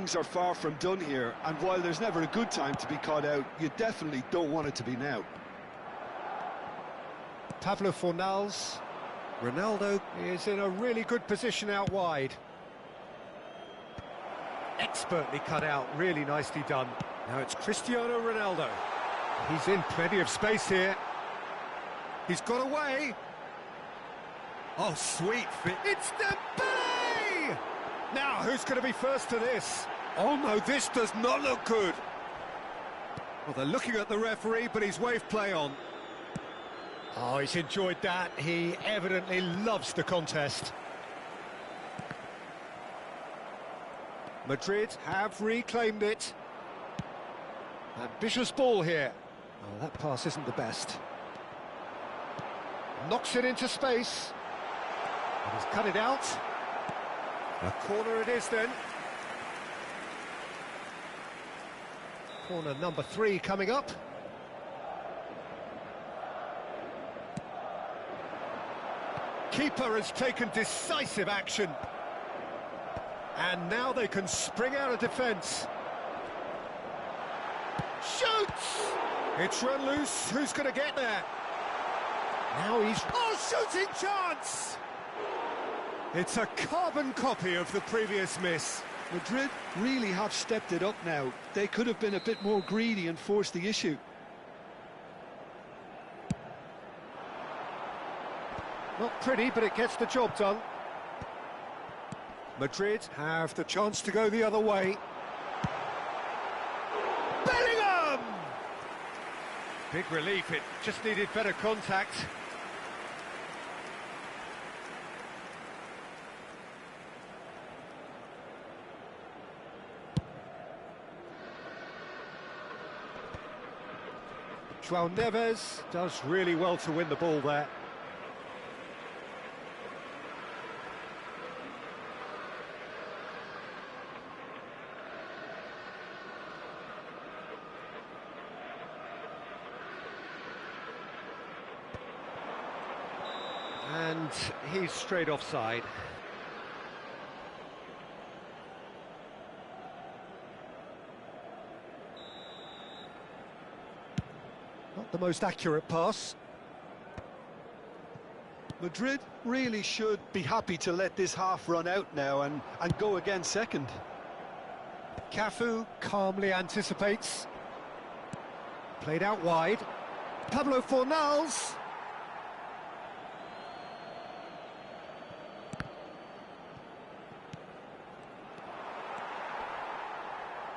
things are far from done here, and while there's never a good time to be caught out, you definitely don't want it to be now. Pablo Fornals. Ronaldo is in a really good position out wide. Expertly cut out, really nicely done. Now it's Cristiano Ronaldo. He's in plenty of space here. He's got away. Oh, sweet fit. It's Dembele! Now, who's going to be first to this? Oh no, this does not look good. Well, they're looking at the referee, but he's waved play on. Oh, he's enjoyed that. He evidently loves the contest. Madrid have reclaimed it. Ambitious ball here. Oh, that pass isn't the best. Knocks it into space. And he's cut it out. A corner it is then. Corner number 3 coming up. Keeper has taken decisive action. And now they can spring out of defence. Shoots! It's run loose. Who's going to get there? Now he's... Oh, shooting chance! It's a carbon copy of the previous miss. Madrid really have stepped it up now. They could have been a bit more greedy and forced the issue. Not pretty, but it gets the job done. Madrid have the chance to go the other way. Bellingham! Big relief, it just needed better contact. João Neves does really well to win the ball there. And he's straight offside. Not the most accurate pass. Madrid really should be happy to let this half run out now and go again second. Cafu calmly anticipates. Played out wide. Pablo Fornals.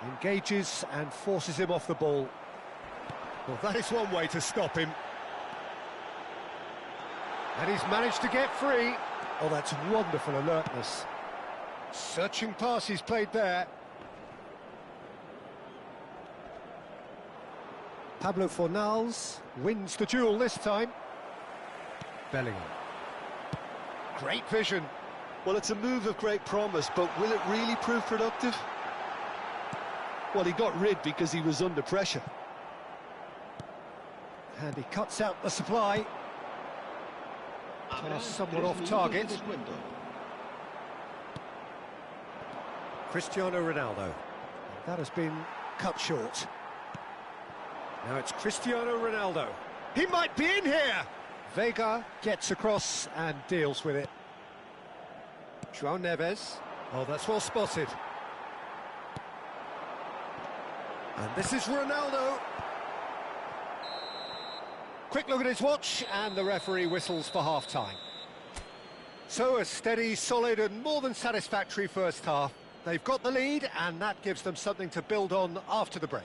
Engages and forces him off the ball. Well, that is one way to stop him. And he's managed to get free. Oh, that's wonderful alertness. Searching pass he's played there. Pablo Fornals wins the duel this time. Bellingham. Great vision. Well, it's a move of great promise, but will it really prove productive? Well, he got rid because he was under pressure. And he cuts out the supply. Pass somewhat off target. Cristiano Ronaldo. That has been cut short. Now it's Cristiano Ronaldo. He might be in here! Vega gets across and deals with it. João Neves. Oh, that's well spotted. And this is Ronaldo. Quick look at his watch, and the referee whistles for half-time. So a steady, solid and more than satisfactory first half. They've got the lead, and that gives them something to build on after the break.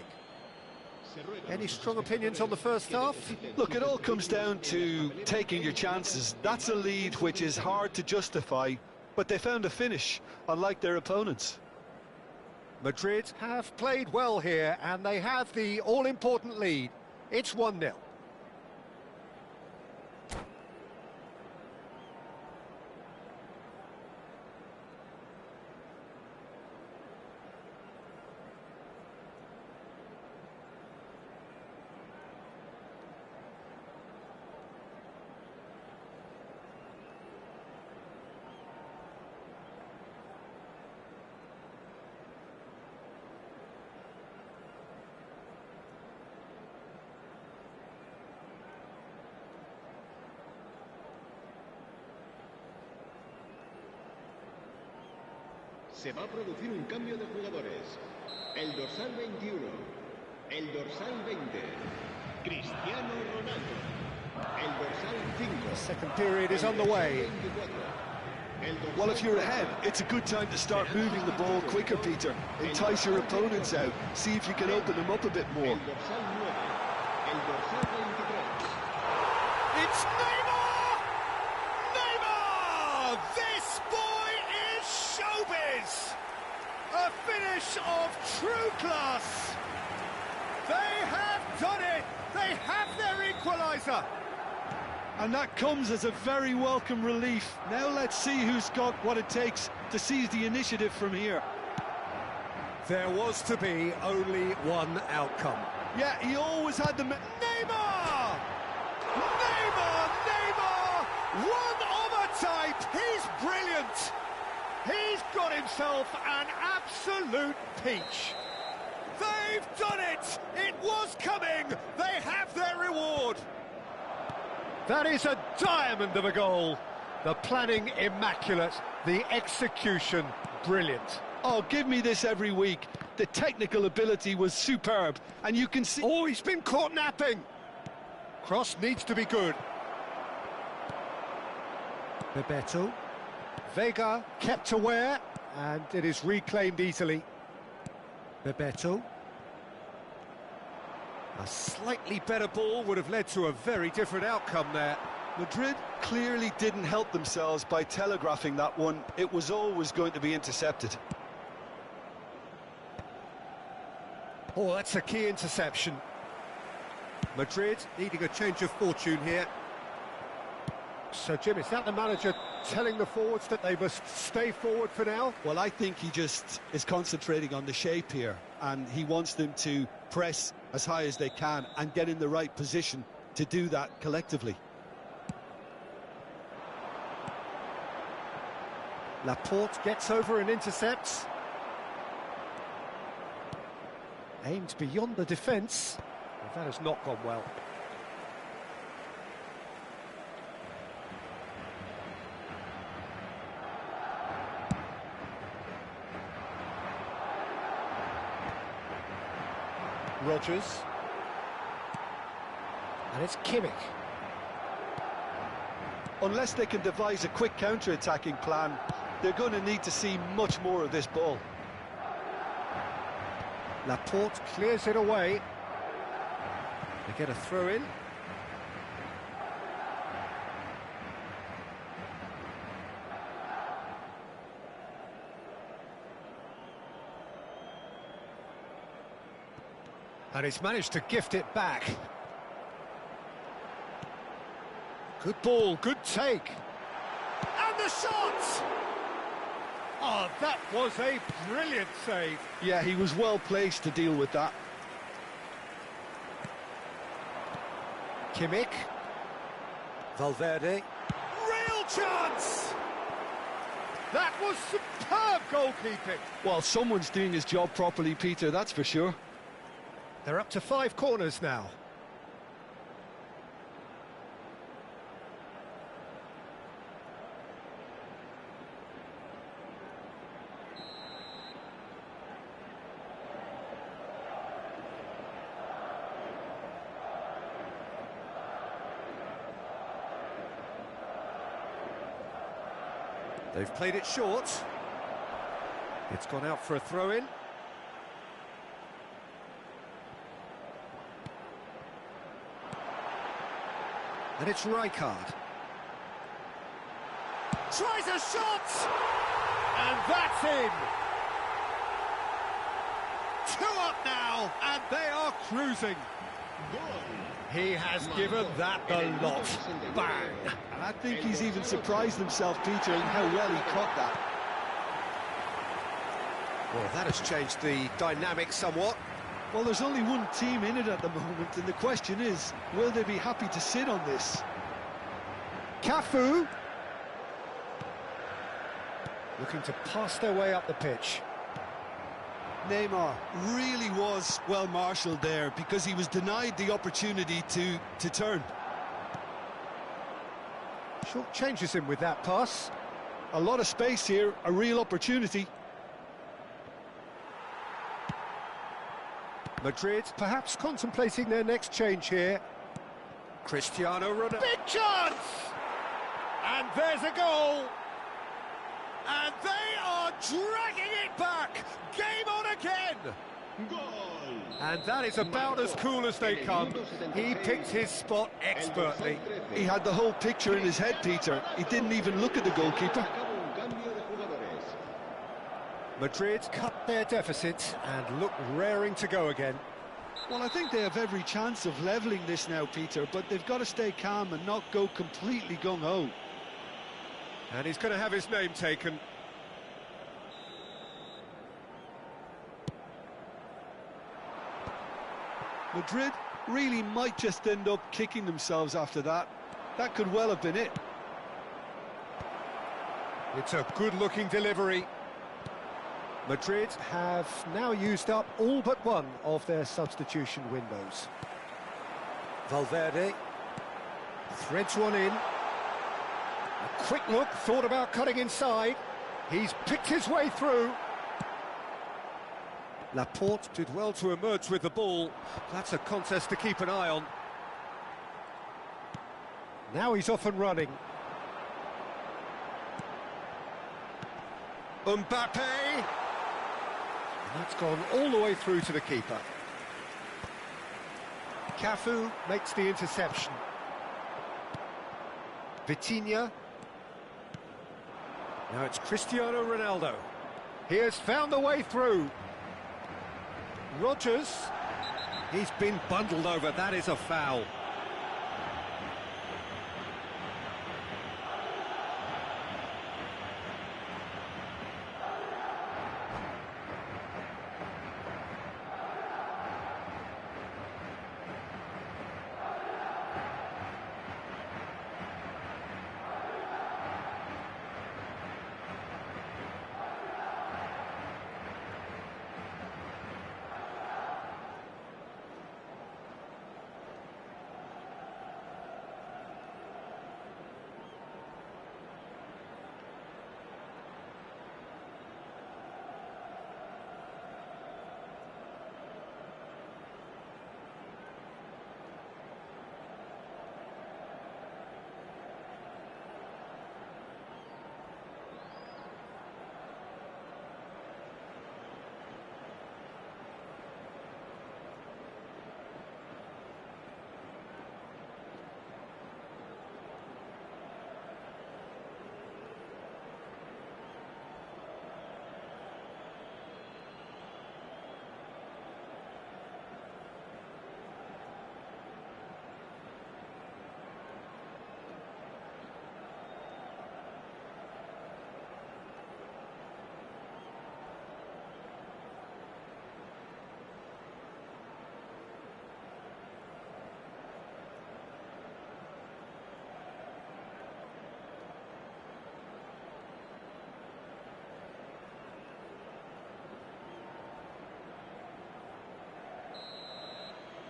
Any strong opinions on the first half? Look, it all comes down to taking your chances. That's a lead which is hard to justify, but they found a finish, unlike their opponents. Madrid have played well here, and they have the all-important lead. It's 1-0. Se va a producir un cambio de jugadores. El dorsal 21, el dorsal 20, Cristiano Ronaldo. El dorsal 5. Second period is underway. Well, if you're ahead, it's a good time to start moving the ball quicker, Peter. Entice your opponents out. See if you can open them up a bit more. El dorsal 9, el dorsal 23. It's Neymar! Neymar! This boy is showbiz! A finish of true class. They have done it. They have their equaliser. And that comes as a very welcome relief. Now let's see who's got what it takes to seize the initiative from here. There was to be only one outcome. Yeah, he always had the... Neymar! Neymar! Neymar! One of a type! He's brilliant! He's got himself an absolute peach. They've done it! It was coming! They have their reward! That is a diamond of a goal. The planning immaculate, the execution brilliant. Oh, give me this every week. The technical ability was superb, and you can see... Oh, he's been caught napping. Cross needs to be good. Bebeto. Vega kept aware, and it is reclaimed easily. Bebeto. A slightly better ball would have led to a very different outcome there. Madrid clearly didn't help themselves by telegraphing that one. It was always going to be intercepted. Oh, that's a key interception. Madrid needing a change of fortune here. So, Jim, is that the manager telling the forwards that they must stay forward for now? Well, I think he just is concentrating on the shape here, and he wants them to press as high as they can and get in the right position to do that collectively. Laporte gets over and intercepts. Aimed beyond the defence. Well, that has not gone well. Rodgers. And it's Kimmich. Unless they can devise a quick counter-attacking plan, they're going to need to see much more of this ball. Laporte clears it away. They get a throw in. And he's managed to gift it back. Good ball, good take. And the shot! Oh, that was a brilliant save. Yeah, he was well placed to deal with that. Kimmich. Valverde. Real chance! That was superb goalkeeping. Well, someone's doing his job properly, Peter, that's for sure. They're up to 5 corners now. They've played it short. It's gone out for a throw-in. And it's Rijkaard. Tries a shot! And that's in! 2 up now, and they are cruising. He has given that the lot. Bang! And I think he's even surprised himself, Peter, in how well he caught that. Well, that has changed the dynamic somewhat. Well, there's only one team in it at the moment, and the question is, will they be happy to sit on this? Cafu. Looking to pass their way up the pitch. Neymar really was well marshalled there because he was denied the opportunity to turn. Short changes him with that pass. A lot of space here, a real opportunity. Madrid perhaps contemplating their next change here. Cristiano Ronaldo. Big chance! And there's a goal! And they are dragging it back! Game on again! Goal. And that is about as cool as they come. He picked his spot expertly. He had the whole picture in his head, Peter. He didn't even look at the goalkeeper. Madrid cut their deficit and look raring to go again. Well, I think they have every chance of levelling this now, Peter, but they've got to stay calm and not go completely gung-ho. And he's going to have his name taken. Madrid really might just end up kicking themselves after that. That could well have been it. It's a good-looking delivery. Madrid have now used up all but one of their substitution windows. Valverde threads one in. A quick look, thought about cutting inside. He's picked his way through. Laporte did well to emerge with the ball. That's a contest to keep an eye on. Now he's off and running. Mbappe! And that's gone all the way through to the keeper. Cafu makes the interception. Vitinha. Now it's Cristiano Ronaldo. He has found the way through. Rodgers. He's been bundled over. That is a foul.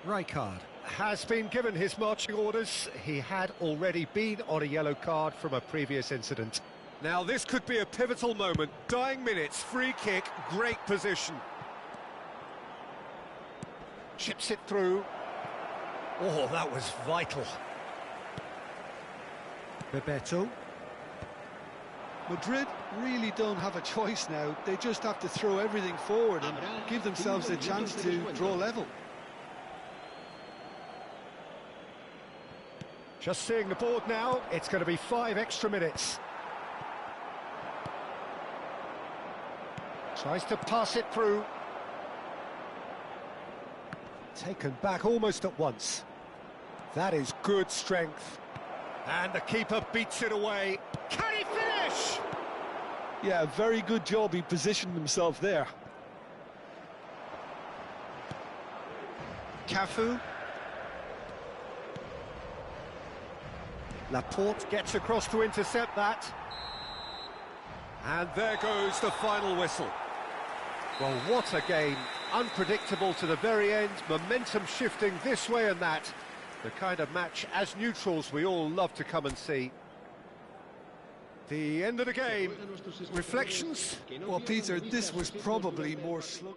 Rijkaard has been given his marching orders. He had already been on a yellow card from a previous incident. Now this could be a pivotal moment. Dying minutes, free kick, great position. Chips it through. Oh, that was vital. Bebeto. Madrid really don't have a choice now. They just have to throw everything forward and give themselves a chance to draw level. Just seeing the board now, it's going to be 5 extra minutes. Tries to pass it through. Taken back almost at once. That is good strength. And the keeper beats it away. Can he finish? Yeah, very good job. He positioned himself there. Cafu. Laporte gets across to intercept that. And there goes the final whistle. Well, what a game. Unpredictable to the very end, momentum shifting this way and that. The kind of match, as neutrals, we all love to come and see. The end of the game. Reflections? Well, Peter, this was probably more slug.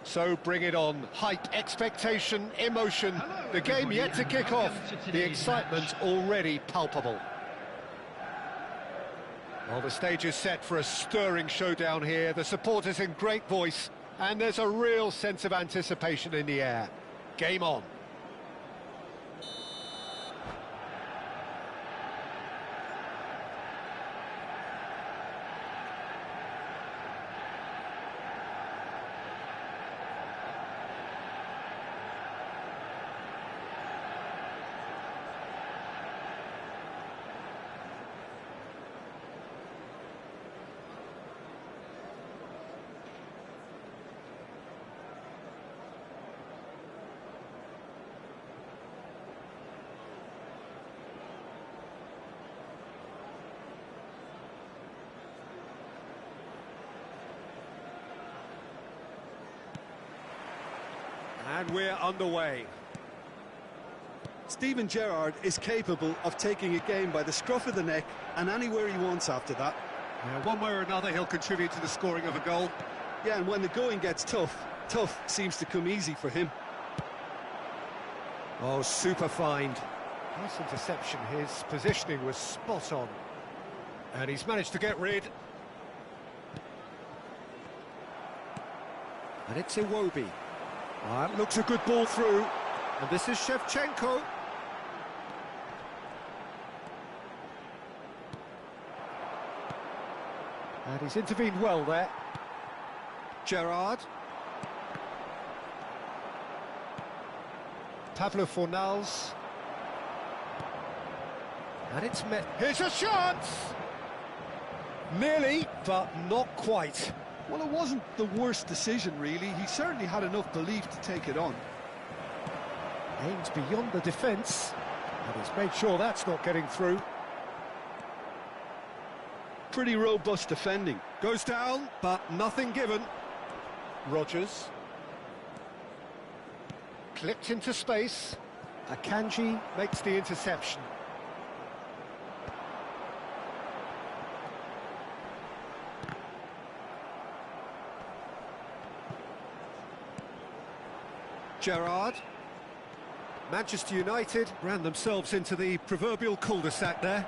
So bring it on. Hype, expectation, emotion. The game yet to kick off. The excitement already palpable. Well, the stage is set for a stirring showdown here. The supporters in great voice, and there's a real sense of anticipation in the air. Game on. And we're underway. Steven Gerrard is capable of taking a game by the scruff of the neck and anywhere he wants after that. One way or another, he'll contribute to the scoring of a goal. Yeah, and when the going gets tough, tough seems to come easy for him. Oh, super find. Nice interception. His positioning was spot on. And he's managed to get rid. And it's Iwobi. That looks a good ball through. And this is Shevchenko. And he's intervened well there. Gerrard. Pablo Fornals. And it's met. Here's a chance! Nearly, but not quite. Well, it wasn't the worst decision, really. He certainly had enough belief to take it on. Aims beyond the defence, and he's made sure that's not getting through. Pretty robust defending. Goes down, but nothing given. Rodgers. Clipped into space. Akanji makes the interception. Gerrard. Manchester United ran themselves into the proverbial cul-de-sac there.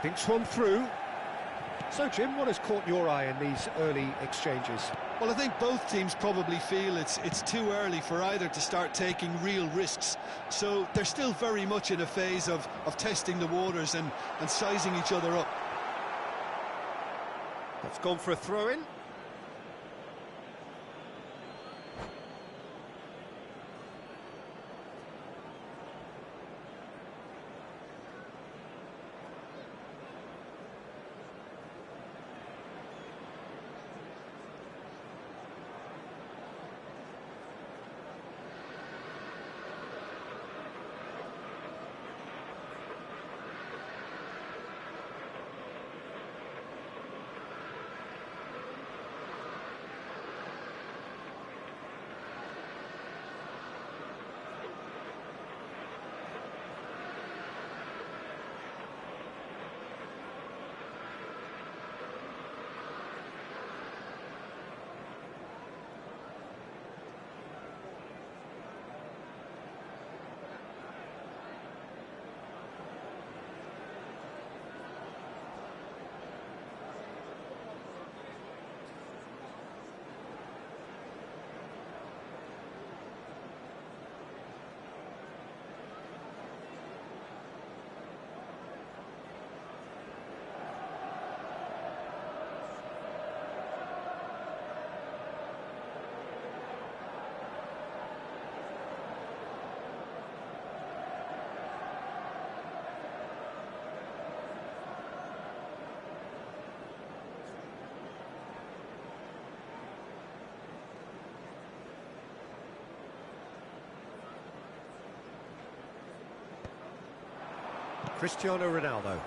Thinks one through. So, Jim, what has caught your eye in these early exchanges? Well, I think both teams probably feel it's too early for either to start taking real risks. So they're still very much in a phase of testing the waters and sizing each other up. That's gone for a throw-in. Cristiano Ronaldo.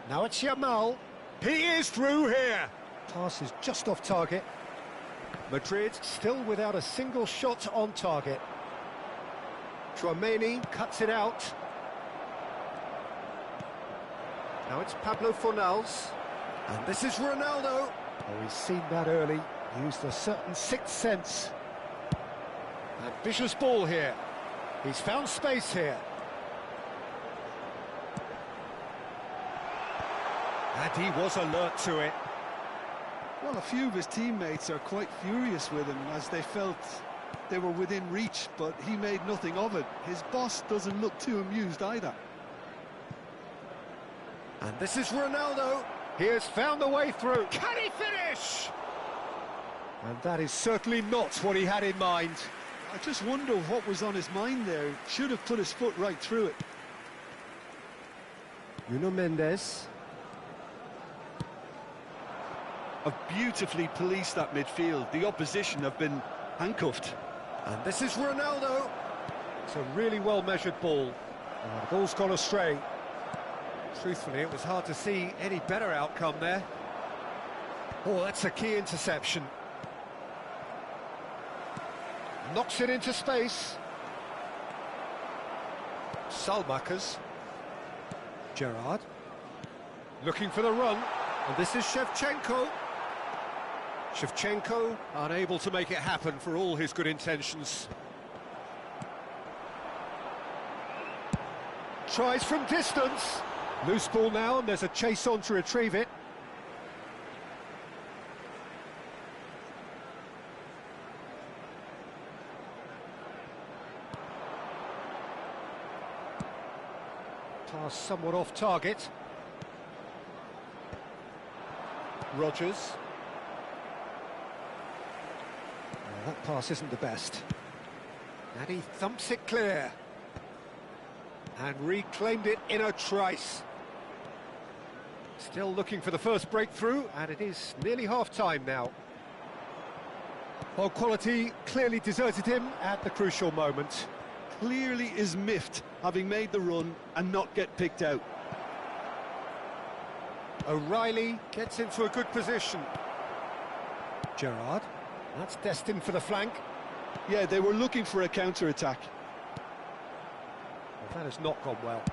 Now it's Yamal. He is through here. Pass is just off target. Madrid still without a single shot on target. Tchouaméni cuts it out. Now it's Pablo Fornals. And this is Ronaldo. Oh, he's seen that early. Used a certain sixth sense. Ambitious ball here. He's found space here. And he was alert to it. Well, a few of his teammates are quite furious with him as they felt they were within reach, but he made nothing of it. His boss doesn't look too amused either. And this is Ronaldo. He has found the way through. Can he finish? And that is certainly not what he had in mind. I just wonder what was on his mind there. Should have put his foot right through it. Nuno Mendes. Have beautifully policed that midfield. The opposition have been handcuffed. And this is Ronaldo. It's a really well-measured ball. Oh, the ball's gone astray. Truthfully, it was hard to see any better outcome there. Oh, that's a key interception. Knocks it into space. Scottmakhiz. Gerrard. Looking for the run. And this is Shevchenko. Shevchenko unable to make it happen for all his good intentions. Tries from distance. Loose ball now, and there's a chase on to retrieve it. Pass somewhat off target. Rodgers. Well, that pass isn't the best. And he thumps it clear. And reclaimed it in a trice. Still looking for the first breakthrough, and it is nearly half-time now. Well, quality clearly deserted him at the crucial moment. Clearly is miffed, having made the run and not get picked out. O'Reilly gets into a good position. Gerrard, that's destined for the flank. Yeah, they were looking for a counter-attack. Well, that has not gone well.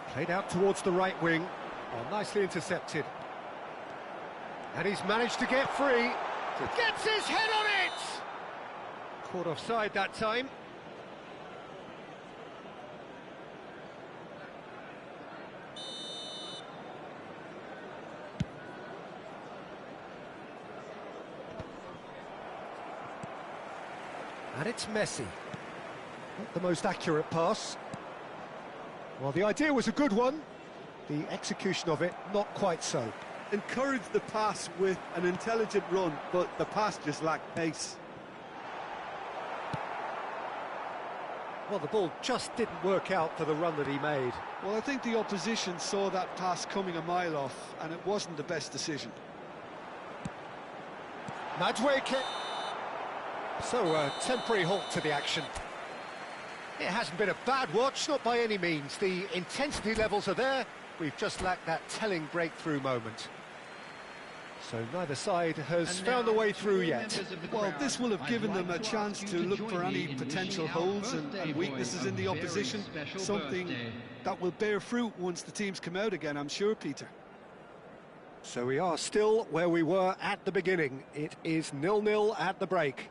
Played out towards the right wing. Oh, nicely intercepted. And he's managed to get free. Gets his head on it! Caught offside that time. And it's Messi. Not the most accurate pass. Well, the idea was a good one. The execution of it, not quite so. Encouraged the pass with an intelligent run, but the pass just lacked pace. Well, the ball just didn't work out for the run that he made. Well, I think the opposition saw that pass coming a mile off, and it wasn't the best decision. Madueke. So, a temporary halt to the action. It hasn't been a bad watch, not by any means. The intensity levels are there. We've just lacked that telling breakthrough moment. So neither side has found a way through yet. Well, this will have given them a chance to look for any potential holes and weaknesses in the opposition. Something that will bear fruit once the teams come out again, I'm sure, Peter. So we are still where we were at the beginning. It is 0-0 at the break.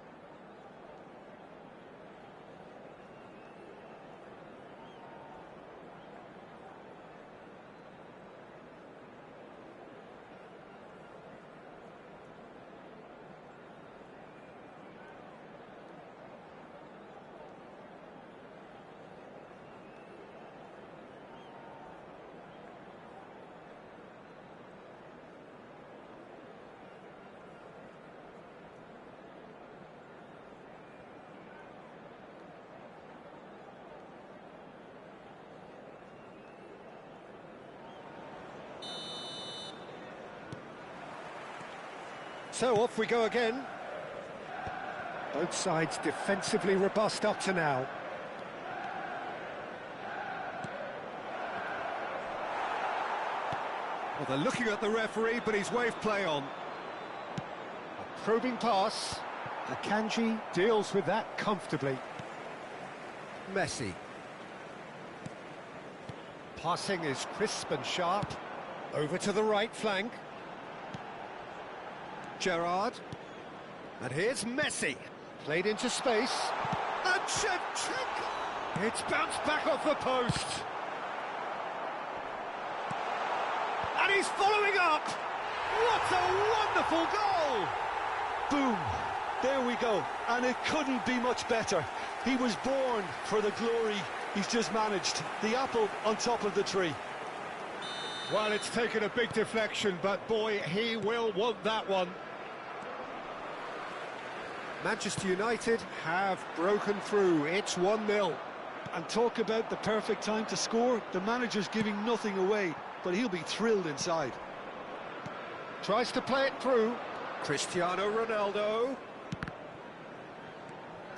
So off we go again. Both sides defensively robust up to now. Well, they're looking at the referee, but he's waved play on. A probing pass. Akanji deals with that comfortably. Messi. Passing is crisp and sharp. Over to the right flank. Gerrard. And here's Messi. Played into space. And Shevchenko! It's bounced back off the post. And he's following up! What a wonderful goal! Boom! There we go. And it couldn't be much better. He was born for the glory he's just managed. The apple on top of the tree. Well, it's taken a big deflection, but boy, he will want that one. Manchester United have broken through. It's 1-0. And talk about the perfect time to score. The manager's giving nothing away, but he'll be thrilled inside. Tries to play it through. Cristiano Ronaldo.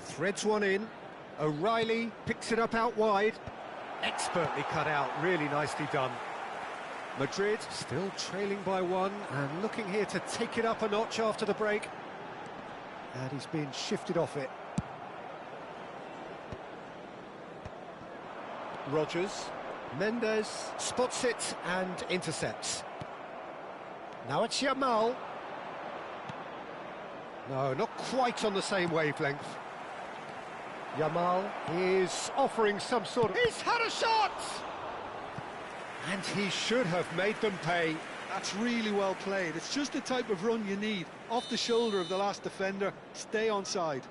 Threads one in. O'Reilly picks it up out wide. Expertly cut out, really nicely done. Madrid still trailing by one and looking here to take it up a notch after the break. And he's being shifted off it. Rodgers. Mendes spots it and intercepts. Now it's Yamal. No, not quite on the same wavelength. Yamal is offering some sort of... He's had a shot! And he should have made them pay. That's really well played. It's just the type of run you need. Off the shoulder of the last defender, stay onside.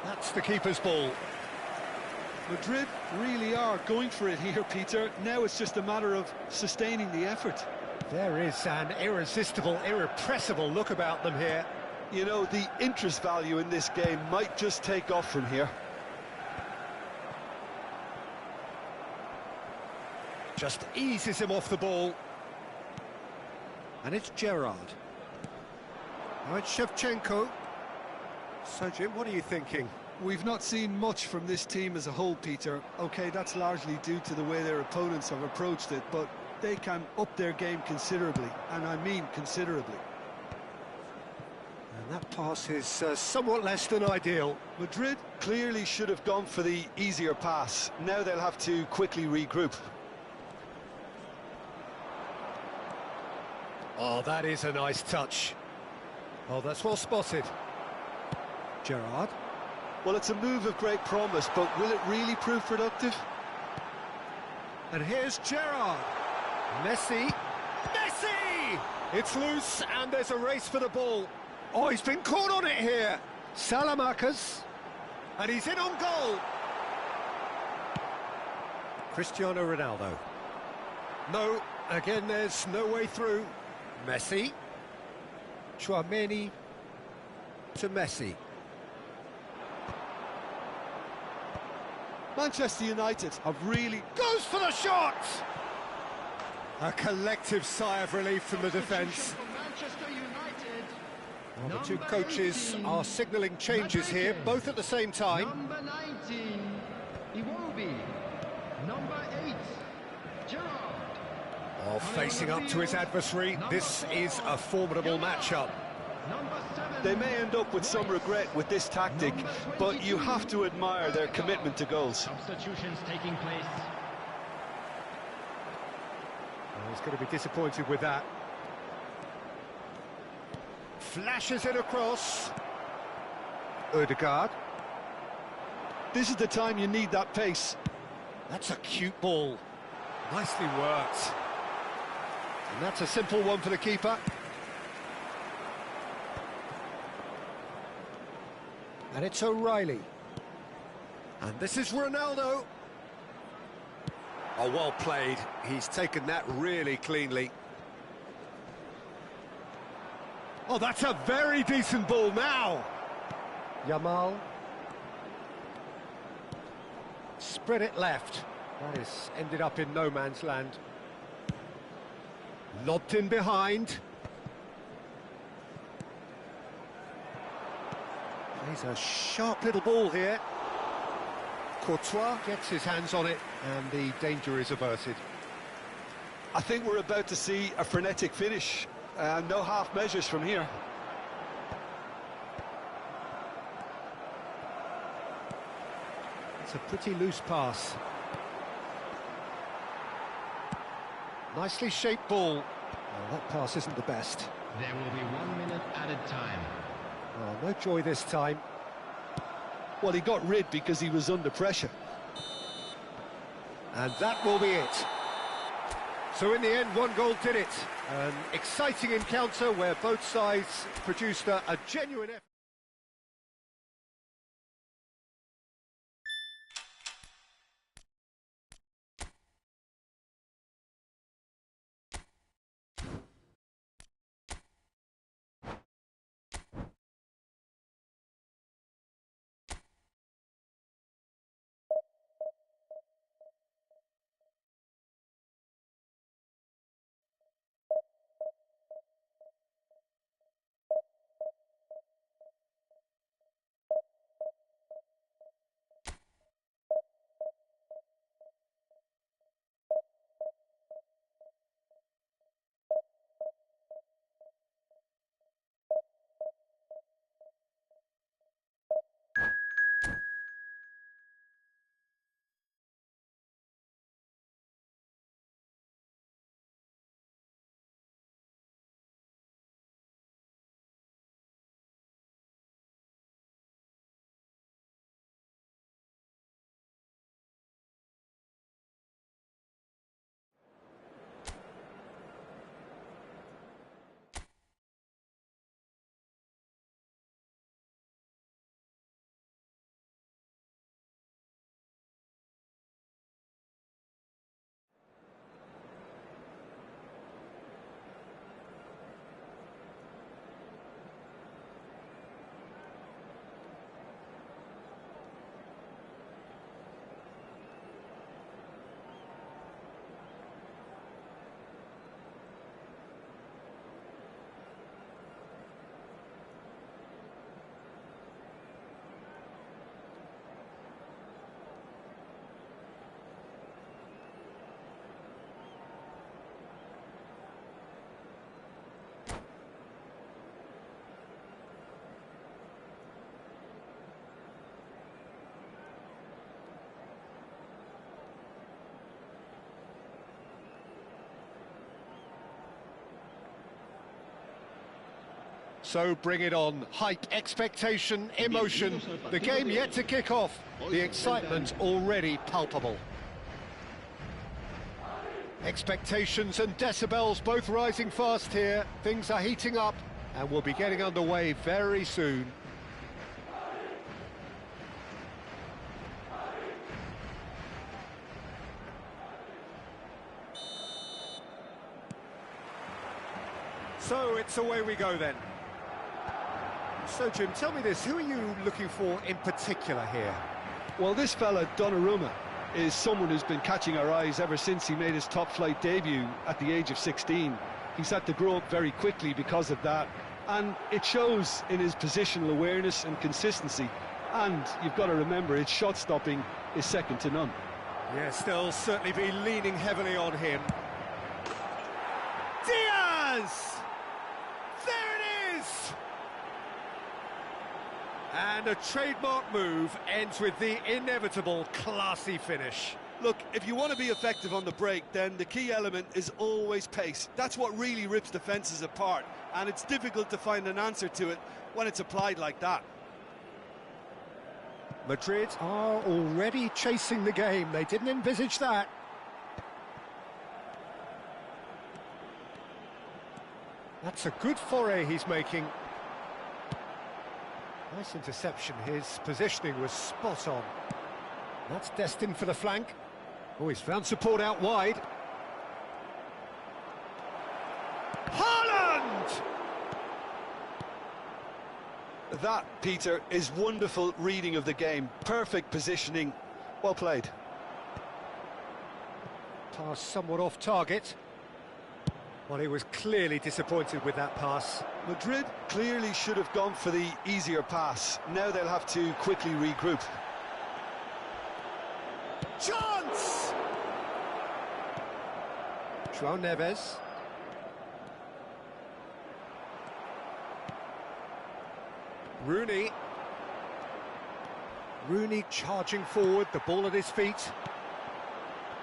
That's the keeper's ball. Madrid really are going for it here, Peter. Now it's just a matter of sustaining the effort. There is an irresistible, irrepressible look about them here. You know, the interest value in this game might just take off from here. Just eases him off the ball. And it's Gerrard. Now it's Shevchenko. So, Jim, what are you thinking? We've not seen much from this team as a whole, Peter. OK, that's largely due to the way their opponents have approached it, but they can up their game considerably, and I mean considerably. And that pass is somewhat less than ideal. Madrid clearly should have gone for the easier pass. Now they'll have to quickly regroup. Oh, that is a nice touch. Oh, that's well spotted. Gerrard. Well, it's a move of great promise, but will it really prove productive? And here's Gerrard. Messi. Messi! It's loose, and there's a race for the ball. Oh, he's been caught on it here. Scottmakhiz. And he's in on goal. Cristiano Ronaldo. No, again, there's no way through. Messi. Chouameni to Messi. Manchester United have really... Goes for the shot! A collective sigh of relief from the defence. Well, the two coaches are signalling changes here, both at the same time. Number 19, Iwobi. Number 8, Gerrard. Oh, facing up to his adversary, this is a formidable matchup. They may end up with some regret with this tactic, but you have to admire their commitment to goals. Substitutions taking place. Oh, he's going to be disappointed with that. Flashes it across. Odegaard. This is the time you need that pace. That's a cute ball. Nicely worked. And that's a simple one for the keeper. And it's O'Reilly. And this is Ronaldo. Oh, well played. He's taken that really cleanly. Oh, that's a very decent ball now. Yamal. Spread it left. That has ended up in no man's land. Lobbed in behind. He's a sharp little ball here. Courtois gets his hands on it, and the danger is averted. I think we're about to see a frenetic finish. No half measures from here. It's a pretty loose pass. Nicely shaped ball. Well, that pass isn't the best. There will be 1 minute added time. Oh, no joy this time. Well, he got rid because he was under pressure. And that will be it. So in the end, 1 goal did it. An exciting encounter where both sides produced a genuine effort. So bring it on. Hype, expectation, emotion. The game yet to kick off. The excitement already palpable. Expectations and decibels both rising fast here. Things are heating up and we'll be getting underway very soon. So it's away we go then. So, Jim, tell me this, who are you looking for in particular here? Well, this fella, Donnarumma, is someone who's been catching our eyes ever since he made his top-flight debut at the age of 16. He's had to grow up very quickly because of that, and it shows in his positional awareness and consistency. And you've got to remember, his shot-stopping is second to none. Yes, they'll certainly be leaning heavily on him. Diaz! There it is! And a trademark move ends with the inevitable classy finish. Look, if you want to be effective on the break, then the key element is always pace. That's what really rips defences apart, and it's difficult to find an answer to it when it's applied like that. Madrid are already chasing the game. They didn't envisage that. That's a good foray he's making. Nice interception. His positioning was spot on. That's destined for the flank. Oh, he's found support out wide. Haaland! That, Peter, is wonderful reading of the game. Perfect positioning. Well played. Pass somewhat off target. Well, he was clearly disappointed with that pass. Madrid clearly should have gone for the easier pass. Now they'll have to quickly regroup. Chance! João Neves. Rooney. Rooney charging forward, the ball at his feet.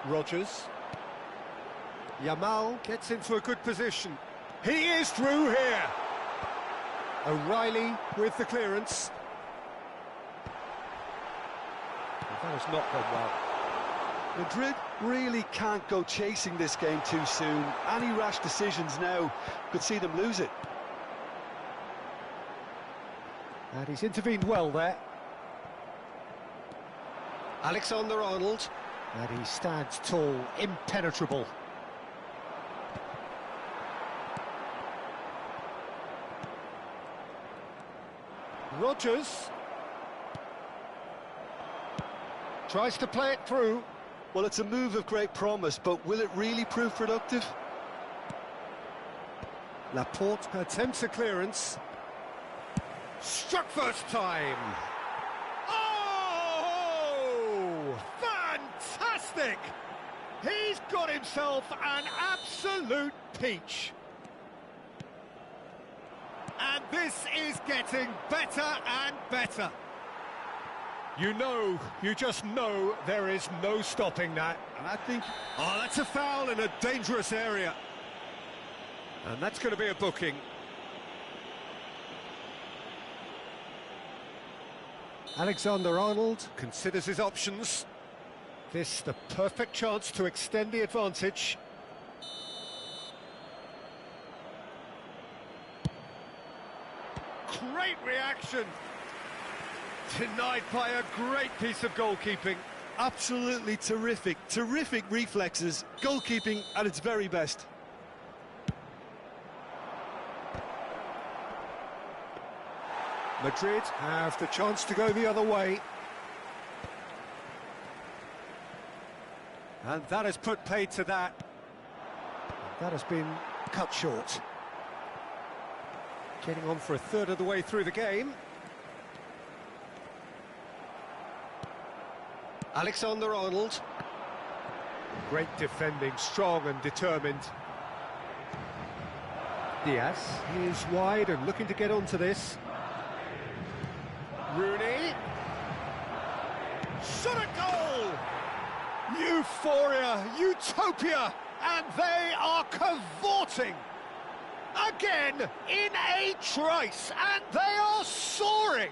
Rodgers. Yamal gets into a good position. He is through here. O'Reilly with the clearance. Well, that has not gone well. Madrid really can't go chasing this game too soon. Any rash decisions now could see them lose it. And he's intervened well there. Alexander-Arnold. And he stands tall, impenetrable. Rodgers tries to play it through. Well, it's a move of great promise, but will it really prove productive? Laporte attempts a clearance. Struck first time. Oh! Fantastic! He's got himself an absolute peach. And this is getting better and better. You just know there is no stopping that. And I think... Oh, that's a foul in a dangerous area. And that's going to be a booking. Alexander-Arnold considers his options. This the perfect chance to extend the advantage. Great reaction. Denied by a great piece of goalkeeping. Absolutely terrific, terrific reflexes. Goalkeeping at its very best. Madrid have the chance to go the other way. And that has put paid to that. That has been cut short. Getting on for a third of the way through the game. Alexander-Arnold. Great defending, strong and determined. Diaz is wide and looking to get onto this. Rooney. Shot a goal! Euphoria, utopia, and they are cavorting. Again, in a trice, and they are soaring.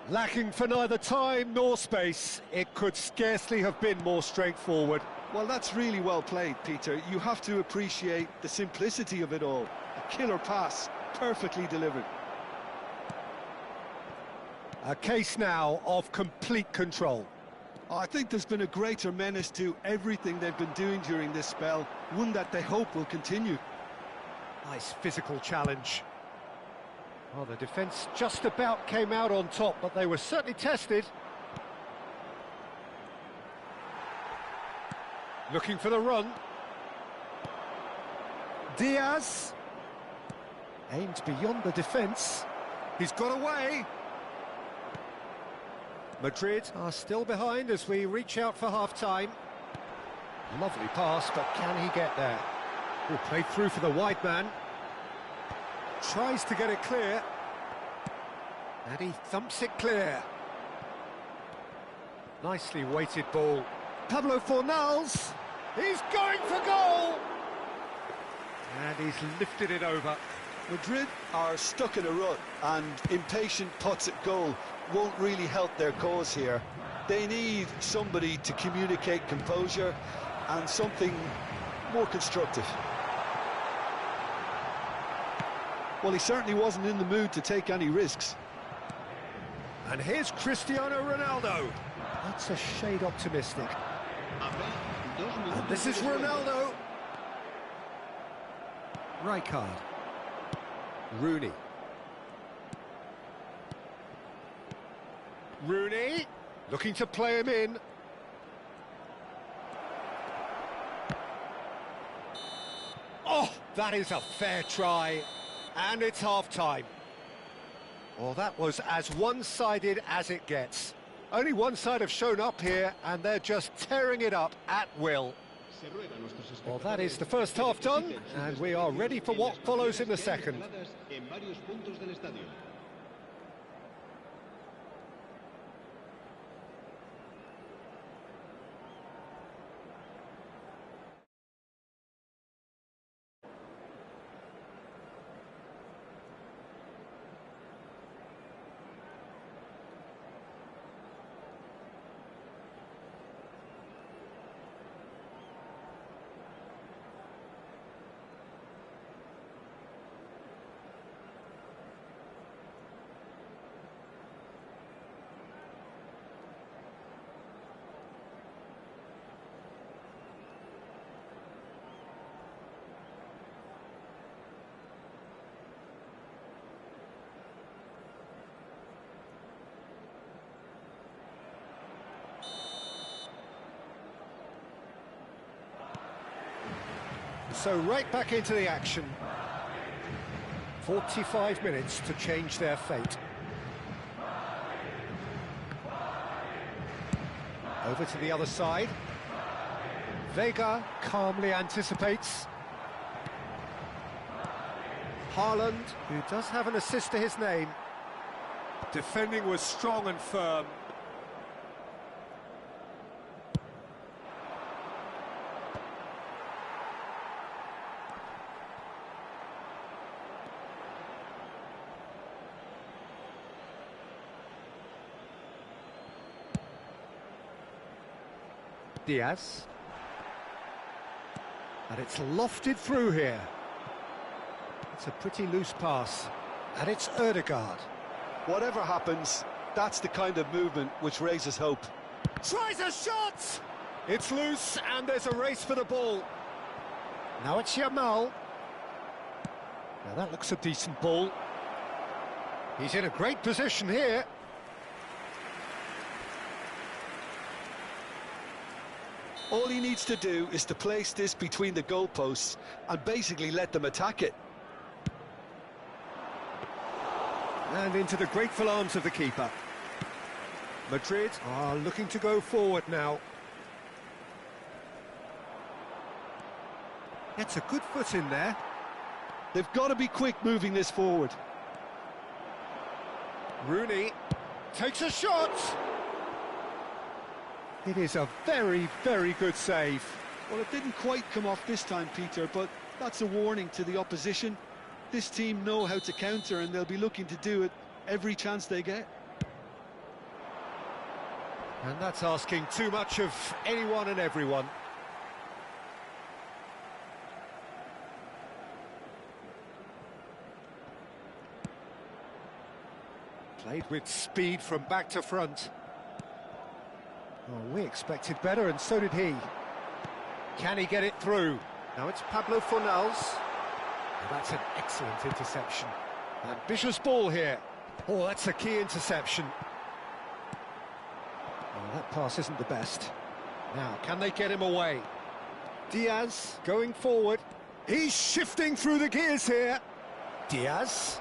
Lacking for neither time nor space, it could scarcely have been more straightforward. Well, that's really well played, Peter. You have to appreciate the simplicity of it all. A killer pass, perfectly delivered. A case now of complete control. I think there's been a greater menace to everything they've been doing during this spell, one that they hope will continue. Nice physical challenge. Well, the defence just about came out on top, but they were certainly tested. Looking for the run. Diaz. Aimed beyond the defence. He's got away. Madrid are still behind as we reach out for half-time. Lovely pass, but can he get there? Oh, played through for the wide man. Tries to get it clear. And he thumps it clear. Nicely weighted ball. Pablo Fornals. He's going for goal! And he's lifted it over. Madrid are stuck in a rut, and impatient putts at goal won't really help their cause here. They need somebody to communicate composure and something more constructive. Well, he certainly wasn't in the mood to take any risks. And here's Cristiano Ronaldo. That's a shade optimistic. And this is Ronaldo. Rijkaard. Rooney. Rooney, looking to play him in. Oh, that is a fair try. And it's half-time. Well, that was as one-sided as it gets. Only one side have shown up here, and they're just tearing it up at will. Well, that is the first half done, and we are ready for what follows in the second. So right back into the action. 45 minutes to change their fate. Over to the other side. Vega calmly anticipates. Haaland, who does have an assist to his name. Defending was strong and firm. Diaz. And it's lofted through here. It's a pretty loose pass. And it's Ødegaard. Whatever happens, that's the kind of movement which raises hope. Tries a shot! It's loose and there's a race for the ball. Now it's Yamal. Now that looks a decent ball. He's in a great position here. All he needs to do is to place this between the goalposts and basically let them attack it. And into the grateful arms of the keeper. Madrid are looking to go forward now. Gets a good foot in there. They've got to be quick moving this forward. Rooney takes a shot! It is a very, very good save. Well, it didn't quite come off this time, Peter, but that's a warning to the opposition. This team know how to counter and they'll be looking to do it every chance they get. And that's asking too much of anyone and everyone. Played with speed from back to front. Oh, we expected better, and so did he. Can he get it through? Now it's Pablo Fornals. Oh, that's an excellent interception. Ambitious ball here. Oh, that's a key interception. Oh, that pass isn't the best. Now, can they get him away? Diaz going forward. He's shifting through the gears here. Diaz.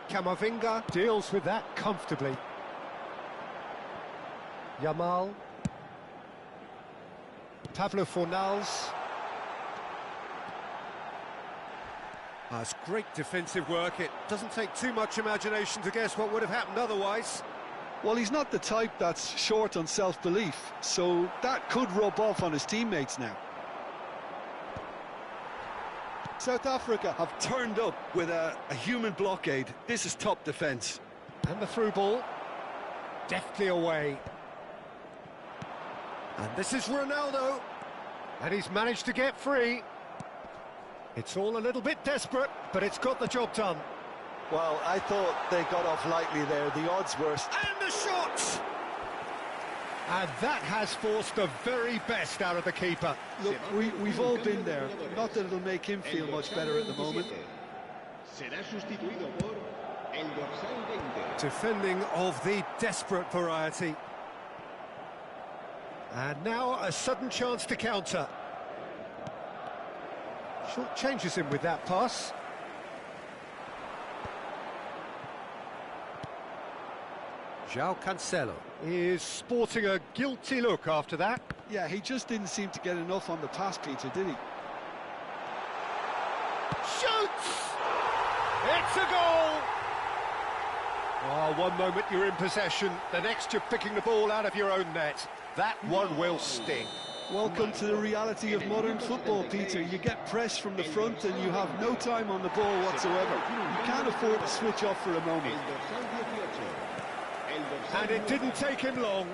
Camavinga deals with that comfortably. Yamal. Pablo Fornals. It's great defensive work. It doesn't take too much imagination to guess what would have happened otherwise. Well, he's not the type that's short on self-belief, so that could rub off on his teammates now. South Africa have turned up with a human blockade. This is top defence. And the through ball. Deftly away. And this is Ronaldo. And he's managed to get free. It's all a little bit desperate, but it's got the job done. Well, I thought they got off lightly there. The odds were... And the shot! And that has forced the very best out of the keeper. Look, we've all been there. Not that it'll make him feel much better at the moment. Defending of the desperate variety. And now a sudden chance to counter. Short changes him with that pass. João Cancelo is sporting a guilty look after that. Yeah, he just didn't seem to get enough on the pass, Peter, did he? Shoots! It's a goal! Oh, one moment you're in possession, the next you're picking the ball out of your own net. That one will sting. Welcome to the reality of modern football, Peter. You get pressed from the front and you have no time on the ball whatsoever. You can't afford to switch off for a moment. And it didn't take him long.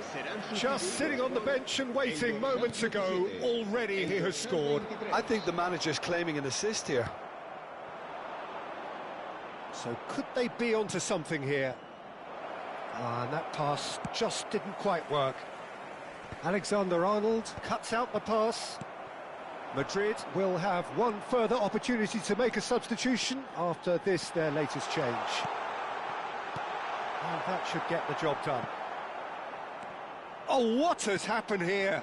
Just sitting on the bench and waiting moments ago, already he has scored. I think the manager's claiming an assist here. So could they be onto something here? And that pass just didn't quite work. Alexander-Arnold cuts out the pass. Madrid will have one further opportunity to make a substitution after this, their latest change. And that should get the job done. Oh, what has happened here?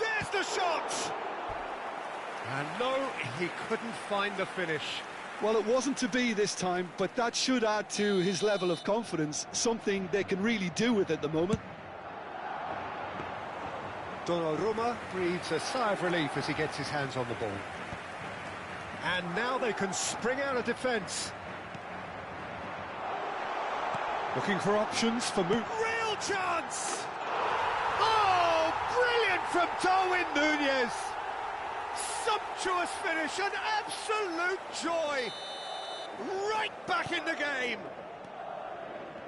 There's the shot! And no, he couldn't find the finish. Well, it wasn't to be this time, but that should add to his level of confidence, something they can really do with at the moment. Donnarumma breathes a sigh of relief as he gets his hands on the ball. And now they can spring out of defence. Looking for options for Moot. Real chance! Oh, brilliant from Darwin Núñez! Sumptuous finish, an absolute joy! Right back in the game!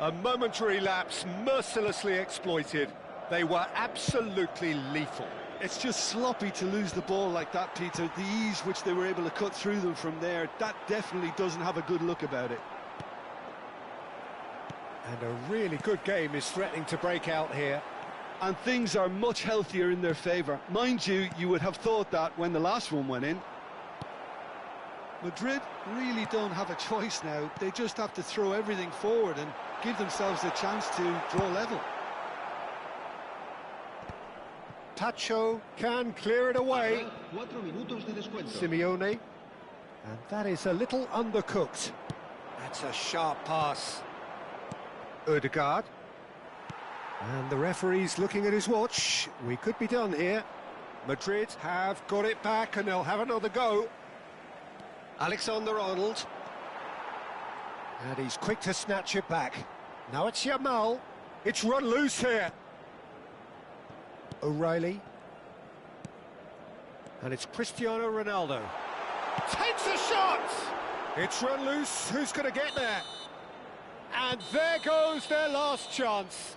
A momentary lapse mercilessly exploited. They were absolutely lethal. It's just sloppy to lose the ball like that, Peter. The ease which they were able to cut through them from there, that definitely doesn't have a good look about it. And a really good game is threatening to break out here. And things are much healthier in their favour. Mind you, you would have thought that when the last one went in. Madrid really don't have a choice now. They just have to throw everything forward and give themselves a chance to draw level. Tacho can clear it away. 4 minutos de descuento. Simeone. And that is a little undercooked. That's a sharp pass. Ødegaard. And the referee's looking at his watch. We could be done here. Madrid have got it back and they'll have another go. Alexander-Arnold. And he's quick to snatch it back. Now it's Yamal. It's run loose here. O'Reilly. And it's Cristiano Ronaldo. Takes a shot! It's run loose. Who's going to get there? And there goes their last chance.